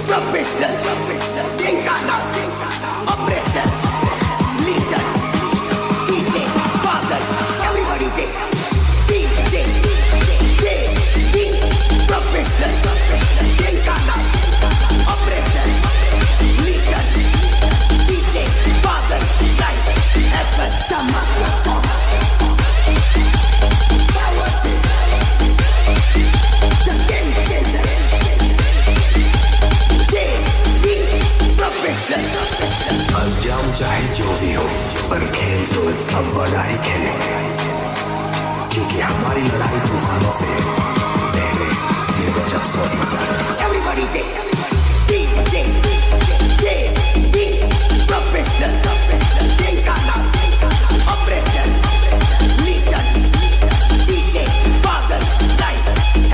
Professional, Tenkana, operator, leader, DJ, father, everybody say DJ, professional, Tenkana, operator, leader, DJ, father, life, effort, tamaka, the game changer. अंजाम चाहे जो भी हो पर खेल तो इतना बड़ा ही खेलेंगे क्योंकि हमारी लड़ाई तूफानों से पहले फिर बचा सोच मचा Everybody say DJ, professional, Tenkana, operator, leader, DJ, father, life,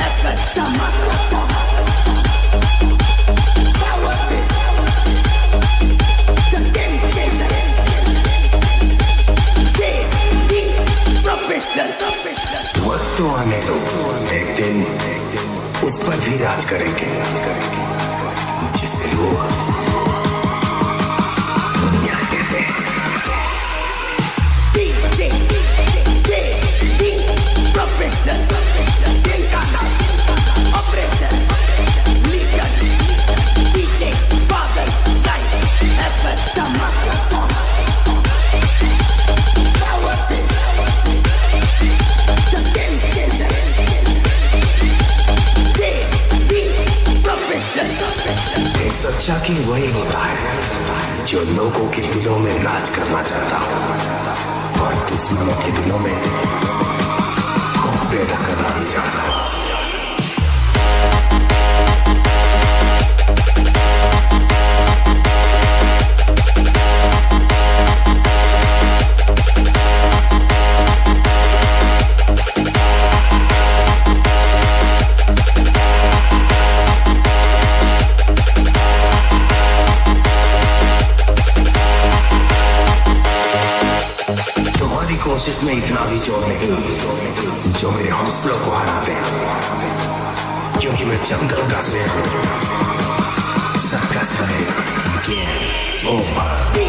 effort, tamaka. वक्त तो आने दो एक दिन उस पर भी राज करेंगे जिसे लोग दुनिया कहते हैं DJ, professional, Tenkana, operator, leader, DJ, father, life, effort, tamaka. एक सच्चा किंग वही होता है जो लोगों के दिलों में राज करना चाहता हो और दुश्मनों के दिलों में खौफ पैदा करना भी चाहता हो। कोशिश में इतना भी जोर नहीं जो मेरे हौसलों को हराते हैं क्योंकि मैं जंगल का शेर हूँ सर्कस है गेम ओवर।